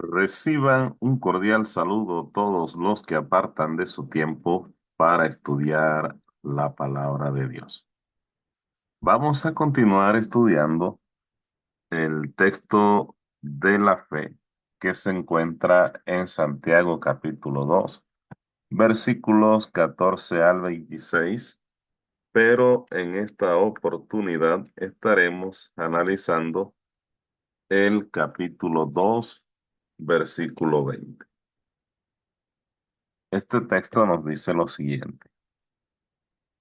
Reciban un cordial saludo todos los que apartan de su tiempo para estudiar la palabra de Dios. Vamos a continuar estudiando el texto de la fe que se encuentra en Santiago capítulo 2, versículos 14 al 26, pero en esta oportunidad estaremos analizando el capítulo 2, versículo 20. Este texto nos dice lo siguiente: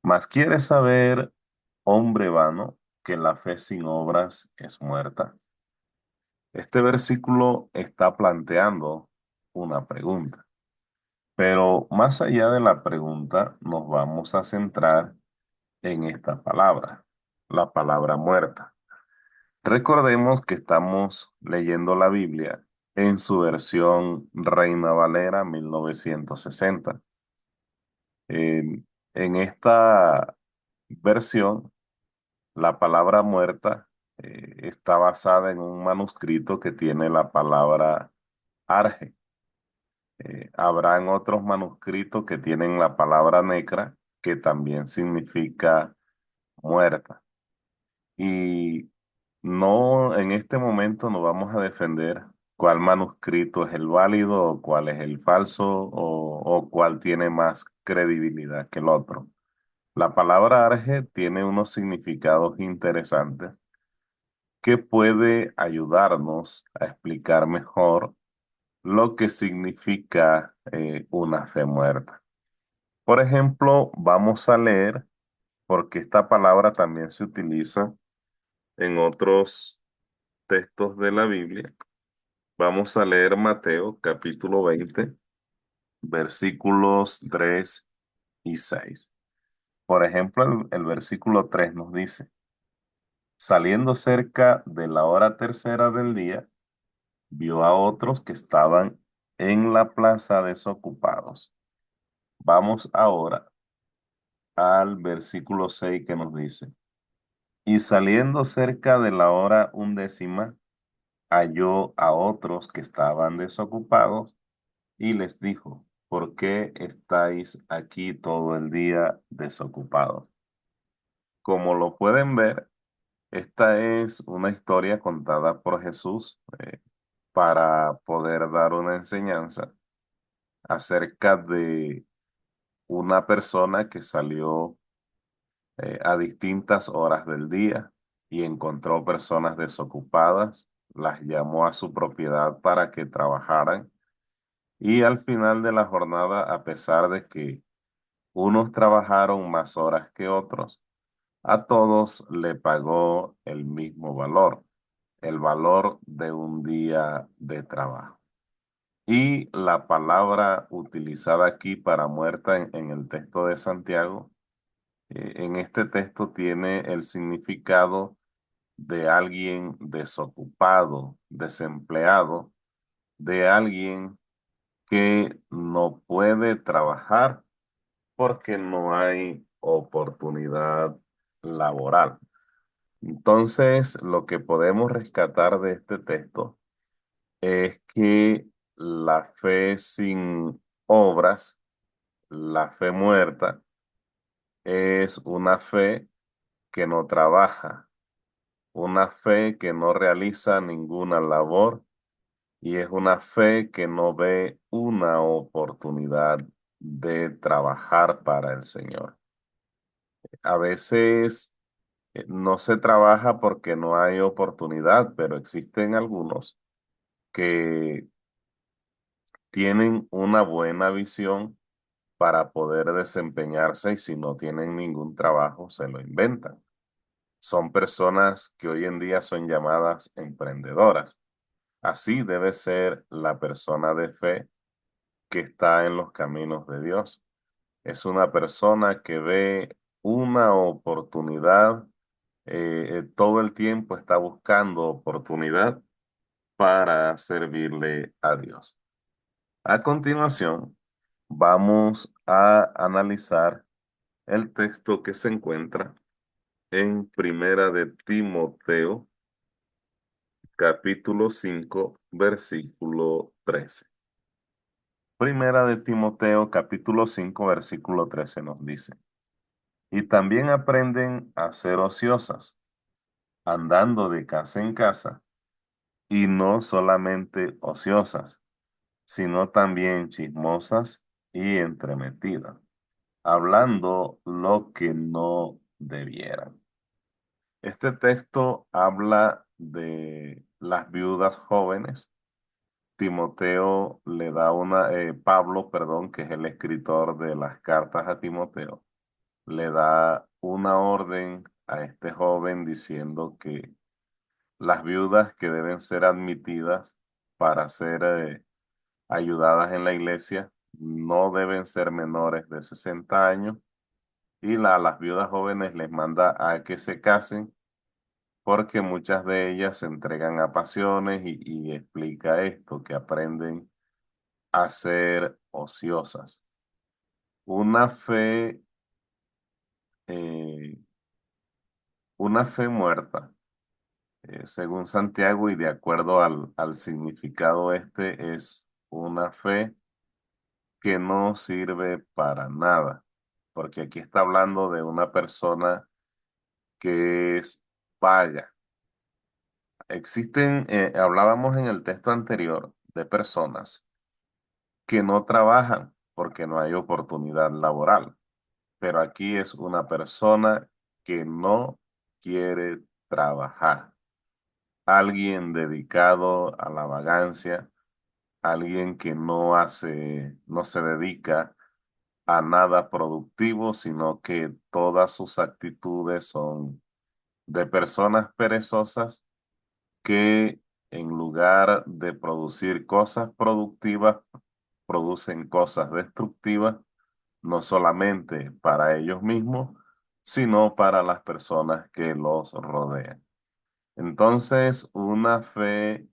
Mas quieres saber, hombre vano, que la fe sin obras es muerta. Este versículo está planteando una pregunta, pero más allá de la pregunta, nos vamos a centrar en esta palabra, la palabra muerta. Recordemos que estamos leyendo la Biblia en su versión Reina Valera 1960. En esta versión, la palabra muerta está basada en un manuscrito que tiene la palabra arge. Habrán otros manuscritos que tienen la palabra necra, que también significa muerta. Y no, en este momento no vamos a defender cuál manuscrito es el válido o cuál es el falso o cuál tiene más credibilidad que el otro. La palabra arge tiene unos significados interesantes que puede ayudarnos a explicar mejor lo que significa una fe muerta. Por ejemplo, vamos a leer, porque esta palabra también se utiliza en otros textos de la Biblia. Vamos a leer Mateo capítulo 20, versículos 3 y 6. Por ejemplo, el versículo 3 nos dice: Saliendo cerca de la hora tercera del día, vio a otros que estaban en la plaza desocupados. Vamos ahora al versículo 6 que nos dice: Y saliendo cerca de la hora undécima, halló a otros que estaban desocupados y les dijo: ¿Por qué estáis aquí todo el día desocupados? Como lo pueden ver, esta es una historia contada por Jesús para poder dar una enseñanza acerca de una persona que salió a distintas horas del día y encontró personas desocupadas, las llamó a su propiedad para que trabajaran, y al final de la jornada, a pesar de que unos trabajaron más horas que otros, a todos le pagó el mismo valor, el valor de un día de trabajo. Y la palabra utilizada aquí para muerta en el texto de Santiago, en este texto tiene el significado de alguien desocupado, desempleado, de alguien que no puede trabajar porque no hay oportunidad laboral. Entonces, lo que podemos rescatar de este texto es que la fe sin obras, la fe muerta, es una fe que no trabaja, una fe que no realiza ninguna labor y es una fe que no ve una oportunidad de trabajar para el Señor. A veces no se trabaja porque no hay oportunidad, pero existen algunos que tienen una buena visión para poder desempeñarse y si no tienen ningún trabajo, se lo inventan. Son personas que hoy en día son llamadas emprendedoras. Así debe ser la persona de fe que está en los caminos de Dios. Es una persona que ve una oportunidad, todo el tiempo está buscando oportunidad para servirle a Dios. A continuación, vamos a analizar el texto que se encuentra en Primera de Timoteo, capítulo 5, versículo 13. Primera de Timoteo, capítulo 5, versículo 13 nos dice, y también aprenden a ser ociosas, andando de casa en casa, y no solamente ociosas, sino también chismosas y entremetidas, hablando lo que no debieran. Este texto habla de las viudas jóvenes. Timoteo le da Pablo, perdón, que es el escritor de las cartas a Timoteo, le da una orden a este joven diciendo que las viudas que deben ser admitidas para ser ayudadas en la iglesia no deben ser menores de 60 años y las viudas jóvenes les manda a que se casen porque muchas de ellas se entregan a pasiones y explica esto, que aprenden a ser ociosas. Una fe, eh, una fe muerta, según Santiago y de acuerdo al significado este, es una fe que no sirve para nada, porque aquí está hablando de una persona que es paga. Hablábamos en el texto anterior de personas que no trabajan porque no hay oportunidad laboral, pero aquí es una persona que no quiere trabajar, alguien dedicado a la vagancia, alguien que no se dedica a nada productivo, sino que todas sus actitudes son de personas perezosas que en lugar de producir cosas productivas, producen cosas destructivas, no solamente para ellos mismos, sino para las personas que los rodean. Entonces, una fe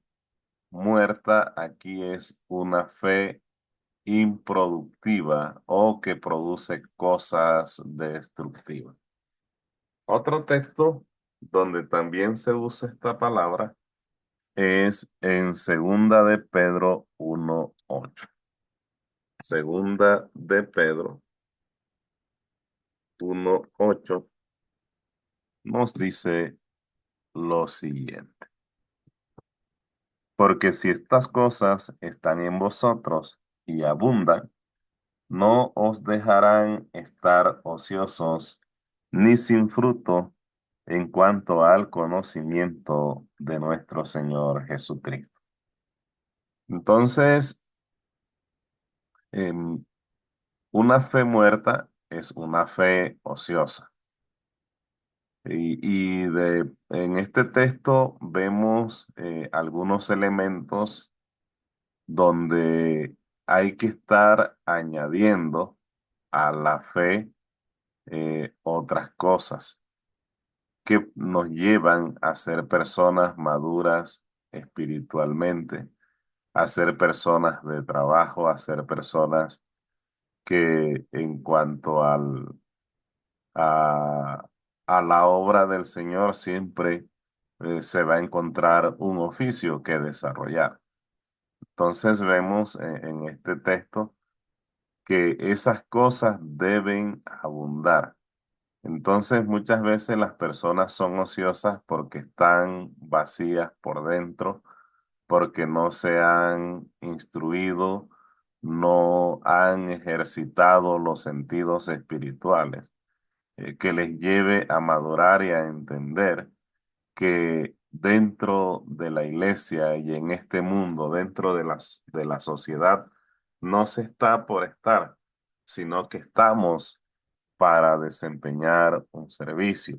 muerta aquí es una fe improductiva o que produce cosas destructivas. Otro texto donde también se usa esta palabra es en Segunda de Pedro 1:8. Segunda de Pedro 1:8 nos dice lo siguiente. Porque si estas cosas están en vosotros y abundan, no os dejarán estar ociosos ni sin fruto en cuanto al conocimiento de nuestro Señor Jesucristo. Entonces, em, una fe muerta es una fe ociosa. En este texto vemos algunos elementos donde hay que estar añadiendo a la fe otras cosas que nos llevan a ser personas maduras espiritualmente, a ser personas de trabajo, a ser personas que en cuanto a, a la obra del Señor siempre se va a encontrar un oficio que desarrollar. Entonces vemos en este texto que esas cosas deben abundar. Entonces muchas veces las personas son ociosas porque están vacías por dentro, porque no se han instruido, no han ejercitado los sentidos espirituales, que les lleve a madurar y a entender que dentro de la iglesia y en este mundo, dentro de la sociedad, no se está por estar, sino que estamos para desempeñar un servicio,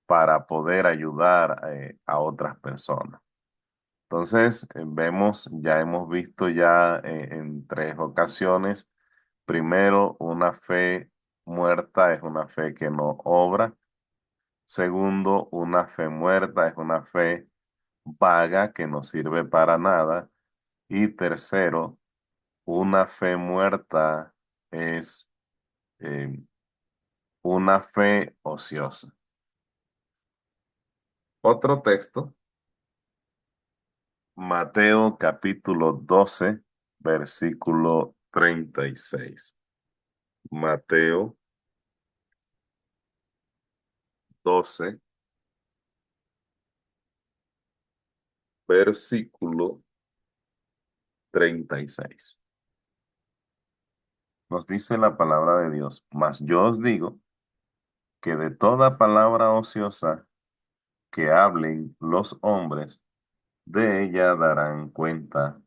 para poder ayudar a otras personas. Entonces, ya hemos visto ya en tres ocasiones, primero, una fe muerta es una fe que no obra. Segundo, una fe muerta es una fe vaga que no sirve para nada. Y tercero, una fe muerta es eh, una fe ociosa. Otro texto Mateo capítulo 12, versículo 36. Mateo 12, versículo 36. Nos dice la palabra de Dios, mas yo os digo que de toda palabra ociosa que hablen los hombres, de ella darán cuenta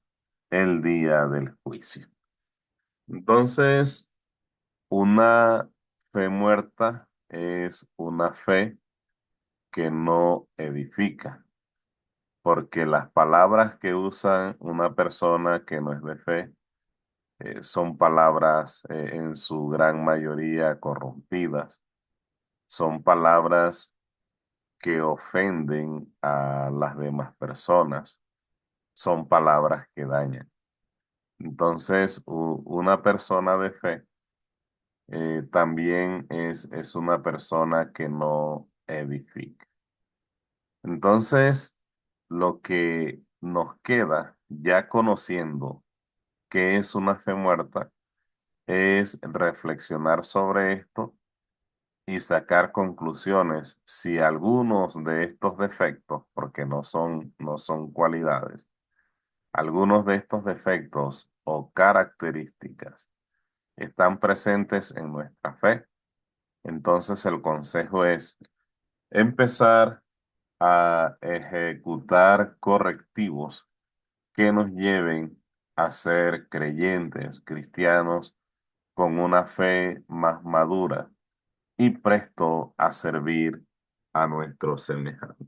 el día del juicio. Entonces, una fe muerta es una fe que no edifica, porque las palabras que usa una persona que no es de fe son palabras en su gran mayoría corrompidas, son palabras que ofenden a las demás personas, son palabras que dañan. Entonces, una persona de fe también es una persona que no edifica. Entonces, lo que nos queda ya conociendo qué es una fe muerta es reflexionar sobre esto y sacar conclusiones si algunos de estos defectos, porque no son cualidades, algunos de estos defectos o características están presentes en nuestra fe. Entonces el consejo es empezar a ejecutar correctivos que nos lleven a ser creyentes, cristianos, con una fe más madura y presto a servir a nuestros semejantes.